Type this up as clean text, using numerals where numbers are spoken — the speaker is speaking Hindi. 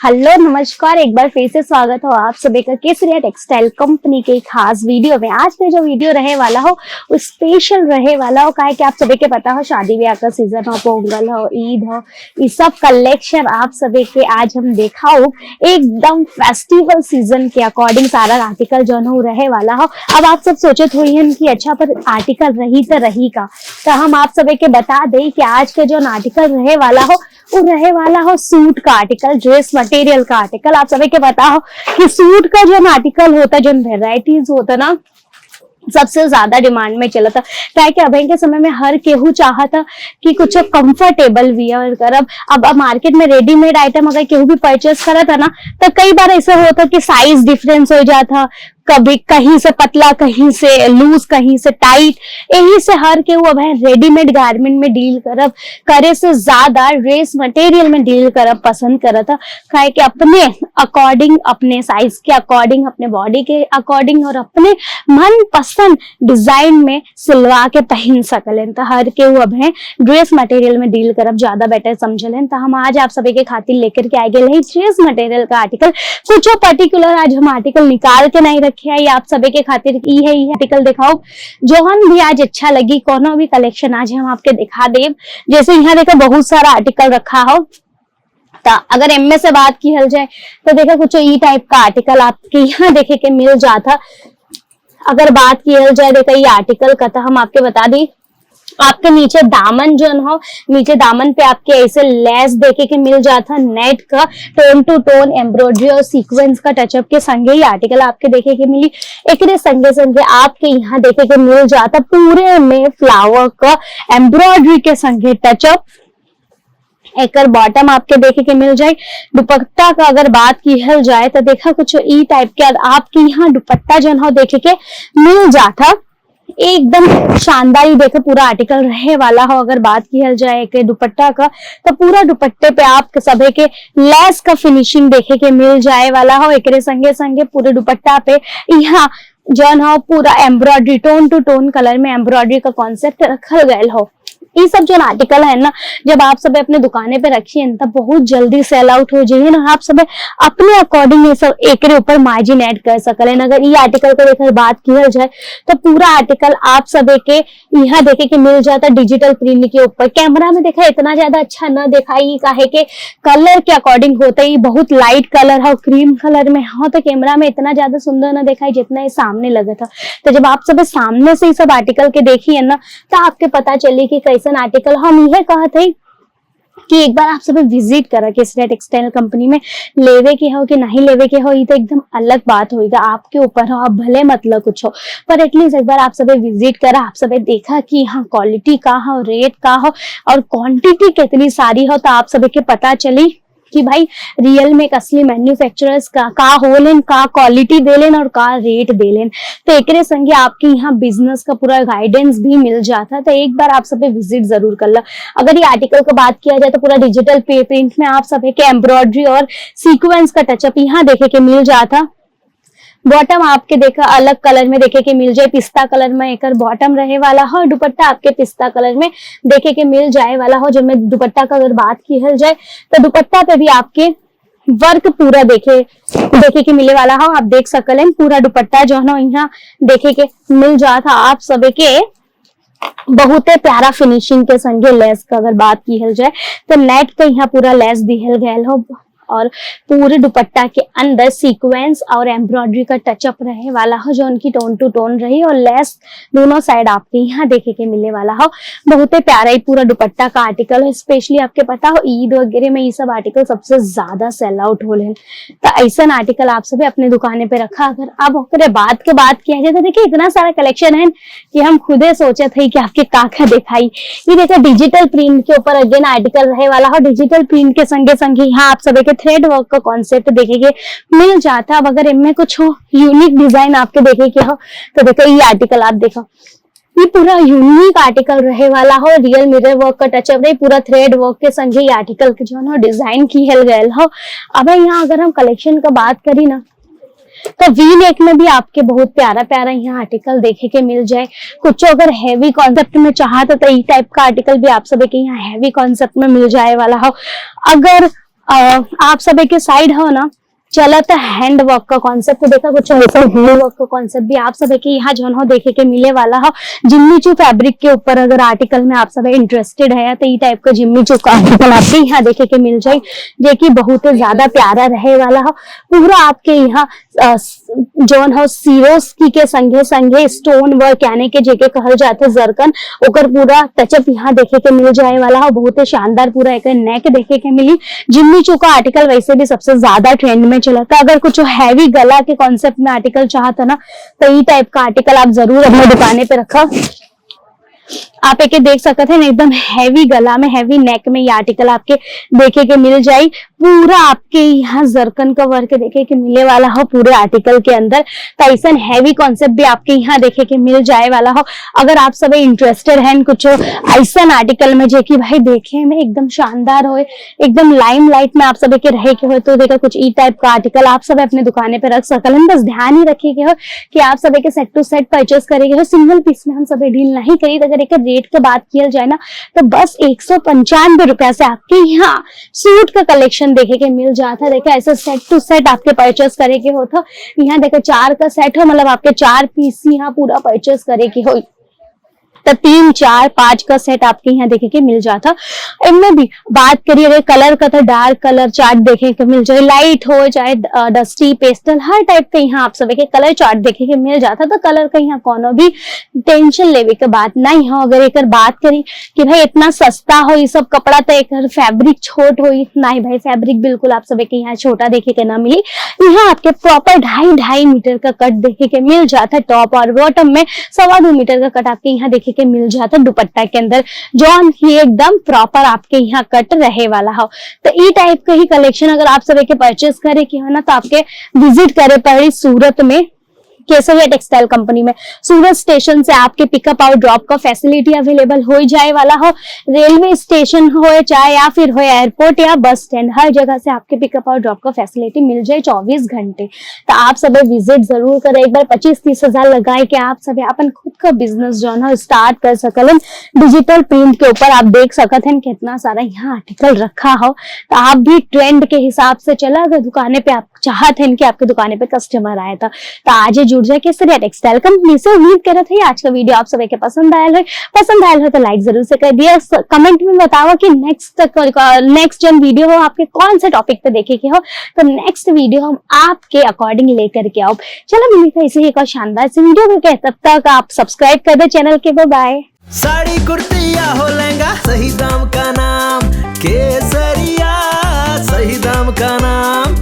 हेलो नमस्कार, एक बार फिर से स्वागत हो आप सभी का केसरिया टेक्सटाइल कंपनी के खास वीडियो में। आज का जो वीडियो रहे वाला हो वो स्पेशल रहे वाला हो, काहे कि आप सभी के पता हो शादी ब्याह का सीजन हो, पोंगल हो, ईद हो, ये सब कलेक्शन आप सभी के आज हम देखा हो एकदम फेस्टिवल सीजन के अकॉर्डिंग सारा आर्टिकल जो हो रहे वाला हो। अब आप सब सोचत हुई हैं कि अच्छा पर आर्टिकल रही तो रही का, तो हम आप सभी के बता दें कि आज के जो आर्टिकल रहे वाला हो वो रहे वाला हो सूट का आर्टिकल, ड्रेस मटेरियल का आर्टिकल। आप सभी के पता हो कि सूट का जो आर्टिकल होता है, जो वेराइटीज होता ना, सबसे ज्यादा डिमांड में चला था। क्या कि अभी के समय में हर केहू चाहता कि कुछ कंफर्टेबल वियर करब। अब मार्केट में रेडीमेड आइटम अगर केहू भी परचेस करा था ना, तो कई बार ऐसा होता कि साइज डिफरेंस हो जाता, कभी कहीं से पतला, कहीं से लूज, कहीं से टाइट। यही से हर के वो अब रेडीमेड गारमेंट में डील करब करे से ज्यादा ड्रेस मटेरियल में डील करब पसंद करत था। काहे कि अपने अकॉर्डिंग, अपने साइज के अकॉर्डिंग, अपने बॉडी के अकॉर्डिंग और अपने मन पसंद डिजाइन में सिलवा के पहन सकलें। तो हर के वो अब ड्रेस मटेरियल में डील करब ज्यादा बेटर समझलें। तो हम आज आप सभी के खातिर लेकर के आ गए ड्रेस मटेरियल का आर्टिकल। कुछ पर्टिकुलर आज हम आर्टिकल निकाल के नहीं रखे है, आप सभी के खातिर ई है आर्टिकल दिखाओ जो हम भी आज अच्छा लगी। कोनो भी कलेक्शन आज हम आपके दिखा दे। जैसे यहाँ देखो बहुत सारा आर्टिकल रखा हो, तो अगर एमए से बात की हल जाए तो देखो कुछ ई टाइप का आर्टिकल आपके यहाँ देखे के मिल जाता। अगर बात की हल जाए देखो ये आर्टिकल का, तो हम आपके बता दी आपके नीचे दामन जो हो, नीचे दामन पे आपके ऐसे लेस देखे के मिल जाता, नेट का टोन टू टोन एम्ब्रॉयडरी और सीक्वेंस का टचअप के संगे ही आर्टिकल आपके देखे के मिली। एक संगे संगे आपके यहाँ देखे के मिल जाता पूरे में फ्लावर का एम्ब्रॉयडरी के संगे टचअप। एक बॉटम आपके देखे के मिल जाए। दुपट्टा का अगर बात की हल जाए तो देखा कुछ ई टाइप के आपके यहाँ दुपट्टा जो हो देखे के मिल जाता, एकदम शानदार ही देखे पूरा आर्टिकल रहे वाला हो। अगर बात की हल जाए के दुपट्टा का, तो पूरा दुपट्टे पे आप सभी के लेस का फिनिशिंग देखे के मिल जाए वाला हो। एक संगे संगे पूरे दुपट्टा पे यहाँ जौन हो पूरा embroidery tone to tone colour में एम्ब्रॉयडरी का कॉन्सेप्ट रखल गयल हो। ये सब जो आर्टिकल है ना, जब आप सब अपने दुकाने पे रखिए तब बहुत जल्दी सेल आउट हो जाइए ना। आप सब अपने अकॉर्डिंग ये सब एक ऊपर मार्जिन ऐड कर सकले। अगर ये आर्टिकल को लेकर बात की जाए तो पूरा आर्टिकल आप सब के यहाँ देखे के मिल जाता डिजिटल प्रिंट के ऊपर। कैमरा में देखा इतना ज्यादा अच्छा न दिखाई, काहे के कलर के अकॉर्डिंग होता है बहुत लाइट कलर है, क्रीम कलर में हो, तो कैमरा में इतना ज्यादा सुंदर न दिखाई जितना ये सामने लगा था। तो जब आप सब सामने से ये सब आर्टिकल के देखिए ना, तो आपके पता चले कि कैसे आर्टिकल। हम यह कहते हैं कि एक बार आप सब विजिट करा केसरिया टेक्सटाइल कंपनी में, लेवे के हो कि नहीं लेवे के हो ये तो एकदम अलग बात होगा, आपके ऊपर हो, आप भले मतलब कुछ हो, पर एटलीस्ट एक बार आप सब विजिट करा, आप सब देखा कि हाँ क्वालिटी का हो, रेट का हो और क्वांटिटी कितनी सारी हो, तो आप सब के पता चली कि भाई रियल में असली मैन्युफैक्चरर्स का होलेन, का क्वालिटी देलेन और का रेट देलेन। तो एक संगे आपके यहाँ बिजनेस का पूरा गाइडेंस भी मिल जाता। तो एक बार आप सब विजिट जरूर कर लो। अगर ये आर्टिकल की बात किया जाए तो पूरा डिजिटल प्रिंट में आप सब के एम्ब्रॉयडरी और सीक्वेंस का टचअप यहाँ देखे के मिल जाता। बॉटम आपके देखा अलग कलर में देखे के मिल जाए, पिस्ता कलर में एक बॉटम रहे वाला हो। दुपट्टा आपके पिस्ता कलर में देखे के मिल जाए वाला हो। जब मैं दुपट्टा का अगर बात की हल जाए तो दुपट्टा पे भी आपके वर्क पूरा देखे के मिले वाला हो। आप देख सकते पूरा दुपट्टा जो है यहाँ देखे के मिल जाता आप सभी के बहुत प्यारा फिनिशिंग के संगे। लेस का अगर बात की हल जाए तो नेट का यहाँ पूरा लेस दिहल गया हो और पूरे दुपट्टा के अंदर सीक्वेंस और एम्ब्रॉयडरी का टचअप रहे वाला हो, जो उनकी टोन टू टोन रही और लेस दोनों साइड आपके यहाँ देखे के मिले वाला हो। बहुत प्यारा ही पूरा दुपट्टा का आर्टिकल है। स्पेशली आपके पता हो ईद वगैरह में ये सब आर्टिकल सबसे ज्यादा सेल आउट हो लें, तो ऐसा आर्टिकल आप सब अपने दुकाने पे रखा। अगर अब बात किया जाए तो देखिए इतना सारा कलेक्शन है कि हम खुदे सोचे थे कि आपके काका दिखाई। ये देखो डिजिटल प्रिंट के ऊपर अगेन आर्टिकल रहे वाला हो। डिजिटल प्रिंट के संगे संगे यहाँ आप सब थ्रेड वर्क का कॉन्सेप्ट देखेंगे मिल जाता। अब अगर इनमें कुछ हो यूनिक डिजाइन आपके देखे के हो तो देखो ये आर्टिकल आप देखो, ये पूरा यूनिक आर्टिकल रहे वाला हो। रियल मिरर वर्क का टचअप रहे, पूरा थ्रेड वर्क के संगे ये आर्टिकल के जो है डिजाइन की हेल गए हो। अब यहाँ अगर हम कलेक्शन का बात करी ना तो वी नेक में भी आपके बहुत प्यारा प्यारा यहाँ आर्टिकल देखे के मिल जाए। कुछ अगर हैवी कॉन्सेप्ट में चाहते तो ये टाइप का आर्टिकल भी आप सभी के यहाँ हैवी कॉन्सेप्ट में मिल जाए वाला हो। अगर आप सब के साइड हो ना चलत हैंड वर्क का कॉन्सेप्ट देखा, कुछ ऐसा हैंड वर्क का कॉन्सेप्ट भी आप सब के यहाँ जो है देखे के मिले वाला हो। जिम्मी चू फैब्रिक के ऊपर अगर आर्टिकल में आप सब इंटरेस्टेड है तो ये टाइप का जिम्मी चू का आर्टिकल आपके यहाँ देखे के मिल जाए, जो कि बहुत ज्यादा प्यारा रहे वाला हो। पूरा आपके यहाँ जोन हो सीरोस्की के संगे संगे स्टोन वर्क यानी के जेके कहल जाते जरकन ओकर पूरा टचअप यहाँ देखे के मिल जाए वाला हो। बहुत ही शानदार पूरा एक नेक देखे के मिली। जिम्मी चू का आर्टिकल वैसे भी सबसे ज्यादा ट्रेंड में चला था। अगर कुछ हैवी गला के कॉन्सेप्ट में आर्टिकल चाहता ना तो ये टाइप का आर्टिकल आप जरूर अपने दुकाने पे रखा। आप एक देख सकते हैं एकदम हैवी गला में हैवी नेक में ये आर्टिकल आपके देखे के मिल जाए। पूरा आपके यहाँ जरकन का वर्क देखे के मिले वाला हो पूरे आर्टिकल के अंदर। तो ऐसा हैवी कॉन्सेप्ट भी आपके यहाँ देखे के मिल जाए वाला हो। अगर आप सब इंटरेस्टेड हैं कुछ ऐसा आर्टिकल में जो कि भाई देखे में एकदम शानदार हो, एकदम लाइम लाइट में आप सब के रहे के हो, तो देखा कुछ ई टाइप का आर्टिकल आप सब अपने दुकाने पे रख सकल। बस ध्यान ही रखिए हो कि आप सब के सेट टू सेट परचेस करेंगे हो, सिंगल पीस में हम सब डील नहीं करी। अगर एक रेट की बात किया जाए ना तो बस 195 रुपया से आपके यहाँ सूट का कलेक्शन देखे के मिल जाता है। देखा ऐसा सेट टू सेट आपके परचेस करे के हो तो यहाँ देखा 4 का सेट हो, मतलब आपके 4 पीस यहाँ पूरा परचेस करे के हो तो 3, 4, 5 का सेट आपके यहाँ देखे के मिल जाता। इनमें भी बात करिए अगर कलर का तो डार्क कलर चार्ट देखे के मिल जाए, लाइट हो चाहे डस्टी पेस्टल हर टाइप का यहाँ आप सब के कलर चार्ट देखे के मिल जाता। तो कलर का यहाँ कोनो भी टेंशन लेवे के बात नहीं हो। अगर एक बात करी कि भाई इतना सस्ता हो ये सब कपड़ा तो एक फैब्रिक छोट हो, नहीं भाई फैब्रिक बिल्कुल आप सब के यहाँ छोटा देखे के ना मिली। यहाँ आपके प्रॉपर 2.5 मीटर का कट देखे के मिल जाता। टॉप और बॉटम में 2.25 मीटर का कट आपके यहाँ देखे के मिल जाता दुपट्टा के अंदर, जो ही एकदम प्रॉपर आपके यहाँ कट रहे वाला हो। तो ये टाइप का ही कलेक्शन अगर आप सब के परचेस करे की हो ना तो आपके विजिट करे पड़ी सूरत में केसरिया टेक्सटाइल कंपनी में। सूरत स्टेशन से आपके पिकअप और ड्रॉप का फैसिलिटी अवेलेबल हो जाए वाला हो। रेलवे स्टेशन हो चाहे या फिर हो एयरपोर्ट या बस स्टैंड, हर जगह से आपके पिकअप और ड्रॉप का फैसिलिटी मिल जाए 24 घंटे। तो आप सब विजिट जरूर करें। एक बार 25-30 हजार लगाए कि आप सब अपन खुद का बिजनेस जो है स्टार्ट कर सकल। डिजिटल प्रिंट के ऊपर आप देख सकते हैं कितना सारा यहाँ आर्टिकल रखा हो। तो आप भी ट्रेंड के हिसाब से चला, अगर दुकाने पे आप चाहते हैं कि आपके दुकाने पे कस्टमर आए तो आज जुड़ जाए केसरिया टेक्सटाइल कंपनी से। उम्मीद कर रहे थे आज का वीडियो आप सभी के पसंद आया हो तो लाइक जरूर से कर दिया। कमेंट में बताओ कि नेक्स्ट जन वीडियो हो आपके कौन से टॉपिक पे देखे के हो, तो नेक्स्ट वीडियो हम आपके अकॉर्डिंग लेकर के आओ। चलो मिली था इसे एक और शानदार से वीडियो के, तब तक आप सब्सक्राइब कर दे चैनल के। बाय। साड़ी कुर्ती या हो लहंगा सही दाम का नाम केसरिया, सही दाम का नाम